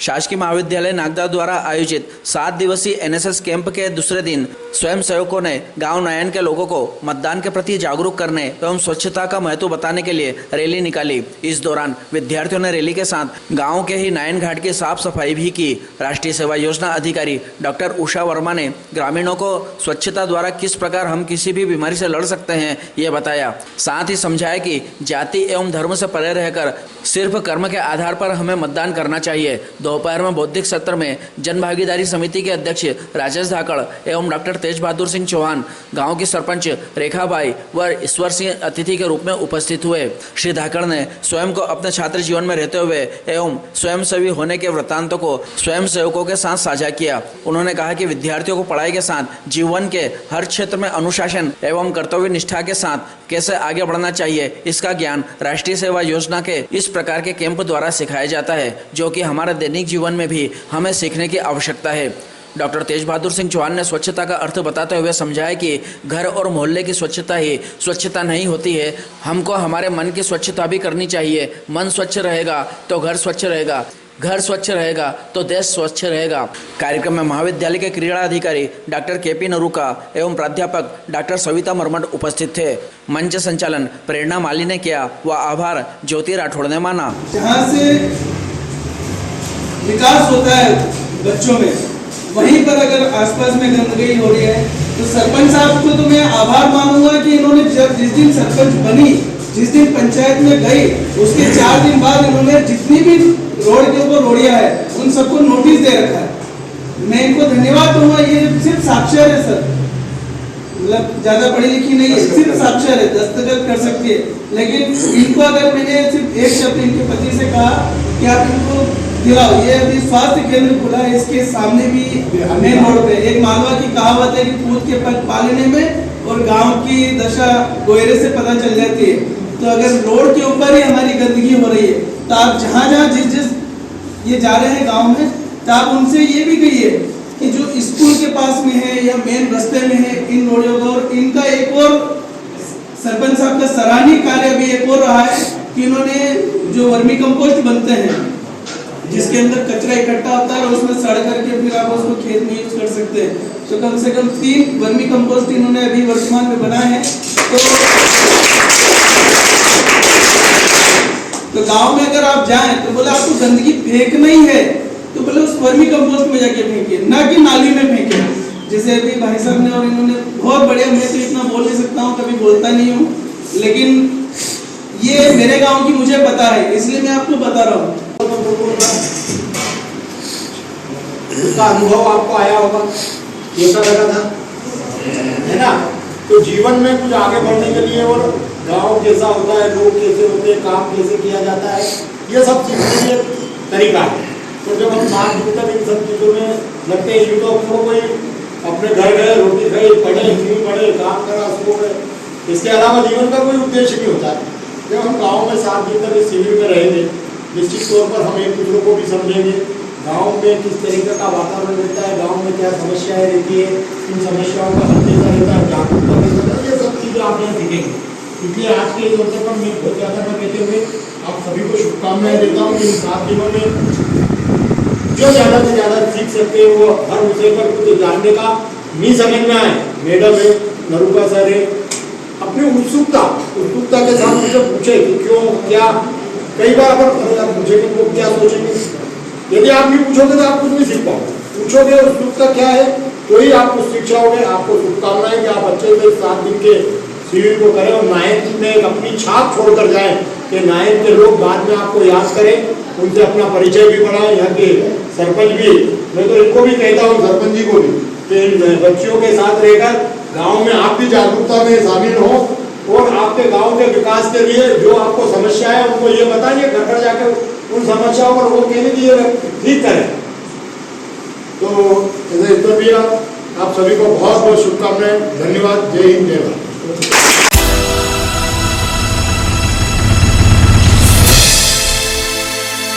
शासकीय महाविद्यालय नागदा द्वारा आयोजित 7 दिवसीय एनएसएस कैंप के दूसरे दिन स्वयं सेवकों ने गांव नयन के लोगों को मतदान के प्रति जागरूक करने एवं स्वच्छता का महत्व बताने के लिए रैली निकाली। इस दौरान विद्यार्थियों ने रैली के साथ गांव के ही नयन घाट की साफ सफाई भी की। राष्ट्रीय सेवा योजना अधिकारी डॉक्टर उषा वर्मा ने ग्रामीणों को स्वच्छता द्वारा किस प्रकार हम किसी भी बीमारी से लड़ सकते हैं ये बताया। साथ ही समझाया कि जाति एवं धर्म से परे रहकर सिर्फ कर्म के आधार पर हमें मतदान करना चाहिए। दोपहर में बौद्धिक सत्र में जन भागीदारी समिति के अध्यक्ष राजेश धाकड़ एवं डॉक्टर तेज बहादुर सिंह चौहान, गांव की सरपंच रेखाबाई व ईश्वर सिंह अतिथि के रूप में उपस्थित हुए। श्री धाकड़ ने स्वयं को अपने छात्र जीवन में रहते हुए एवं स्वयंसेवी होने के वृत्तांतों को स्वयं सेवकों के साथ साझा किया। उन्होंने कहा कि विद्यार्थियों को पढ़ाई के साथ जीवन के हर क्षेत्र में अनुशासन एवं कर्तव्य निष्ठा के साथ कैसे आगे बढ़ना चाहिए, इसका ज्ञान राष्ट्रीय सेवा योजना के इस प्रकार के कैंप द्वारा सिखाया जाता है, जो कि हमारे दैनिक जीवन में भी हमें सीखने की आवश्यकता है। डॉक्टर तेज बहादुर सिंह चौहान ने स्वच्छता का अर्थ बताते हुए समझाया कि घर और मोहल्ले की स्वच्छता ही स्वच्छता नहीं होती है, हमको हमारे मन की स्वच्छता भी करनी चाहिए। मन स्वच्छ रहेगा तो घर स्वच्छ रहेगा, घर स्वच्छ रहेगा तो देश स्वच्छ रहेगा। कार्यक्रम में महाविद्यालय के क्रीड़ा अधिकारी डॉक्टर केपी नरूका एवं प्राध्यापक डॉक्टर सविता मरमट उपस्थित थे। मंच संचालन प्रेरणा माली ने किया व आभार ज्योति राठौड़ ने माना। जहाँ से विकास होता है बच्चों में, वहीं पर अगर आसपास में गंदगी हो रही है तो सरपंच साहब को तो मैं आभार मानूंगा कि इन्होंने जिस दिन सरपंच बनी, जिस दिन पंचायत में गई, उसके 4 दिन बाद इन्होंने जितनी भी रोड के ऊपर रोड़िया है उन सबको नोटिस दे रखा है। मैं इनको धन्यवाद दूंगा। ये सिर्फ साक्षर है सर, मतलब ज्यादा पढ़ी लिखी नहीं है, सिर्फ साक्षर है, दस्तखत कर सकती है। लेकिन इनको अगर मैंने सिर्फ एक शब्द इनके पति से कहा कि आप इनको दिलाओ, ये अभी स्वास्थ्य केंद्र खुला है, इसके सामने भी मेन रोड पे एक मालवा की कहावत है कि पूत के पग पालने में और गांव की दशा गोयरे से पता चल जाती है। तो अगर रोड के ऊपर ही हमारी गंदगी हो रही है तो आप जहाँ जिस ये जा रहे हैं गांव में, तो आप उनसे ये भी कहिए कि जो स्कूल के पास में है या मेन रास्ते में है, इन रोडियों को, और इनका एक और सरपंच साहब का सराहनीय कार्य भी एक और रहा है कि इन्होंने जो वर्मी कंपोस्ट बनते हैं, जिसके अंदर कचरा इकट्ठा होता है और उसमें सड़ करके फिर आप उसको खेत में यूज कर सकते हैं, तो कम से कम 3 वर्मी कंपोस्ट इन्होंने अभी वर्तमान में बनाए हैं। तो गांव में अगर आप जाएं तो बोले आपको गंदगी फेंकना ही है तो बोले उस वर्मी कंपोस्ट में जाके फेंकिए, ना कि नाली में फेंकिए। जैसे अभी भाई साहब ने और इन्होंने बहुत बढ़िया, मैं तो इतना बोल नहीं सकता हूँ, कभी बोलता नहीं हूँ, लेकिन ये मेरे गांव की मुझे पता है, इसलिए मैं आपको बता रहा हूँ। उसका अनुभव आपको आया होगा, कैसा लगा था, है ना। तो जीवन में कुछ आगे बढ़ने के लिए और गांव कैसा होता है, लोग कैसे होते हैं, काम कैसे किया जाता है, ये सब सीखने के तरीका है। तो जब हम 5 दिन तक इन सब चीज़ों में लगते हैं, तो अपनों कोई अपने घर गए, रोटी खाई, पढ़े नहीं पढ़े, काम करा, सो गए, इसके अलावा जीवन का कोई उद्देश्य नहीं होता है। जब हम गाँव में 7 दिन तक इस शिविर में रहेंगे, निश्चित तौर पर हम एक दूसरे को भी समझेंगे, गांव में किस तरीके का वातावरण रहता है, गांव में क्या समस्याएं रहती है, इन समस्याओं का हल कैसा रहता है, जागरूकता कैसा रहता है, ये सब चीज़ें आप यहाँ सीखेंगे। इसलिए आज के इस अवसर पर मैं बहुत ज़्यादा न कहते हुए आप सभी को शुभकामनाएं देता हूँ कि इन 7 दिनों में जो ज़्यादा से ज़्यादा सीख सकते हैं वो हर विषय पर कुछ जानने का नहीं समझ में आए। मैडम है, नरूका सर है, अपनी उत्सुकता के साथ मुझे पूछे कि क्यों क्या, कई बार अगर पूछेंगे तो क्या सोचेंगे, यदि आप नहीं पूछोगे तो आप कुछ नहीं सीख पाओगे। पूछोगे उत्सुकता क्या है तो ही आप कुछ सीख जाओगे। आपको शुभकामनाएं कि आप अच्छे से 7 दिन के शिविर को करें और 9th में एक अपनी छाप छोड़कर जाएं कि 9th के लोग बाद में आपको याद करें, उनसे अपना परिचय भी बढ़ाएं। यहाँ के सरपंच भी, मैं तो इनको भी कहता हूँ, सरपंच जी को भी, कि बच्चियों के साथ रहकर गाँव में आप भी जागरूकता में शामिल हो और आपके गांव के विकास के लिए जो आपको समस्या है उनको ये बताइए, घर घर जाकर उन समस्याओं पर वो कहने की ठीक करें। तो इस पर भी आप सभी को बहुत बहुत शुभकामनाएं, धन्यवाद, जय हिंद, जय भारत।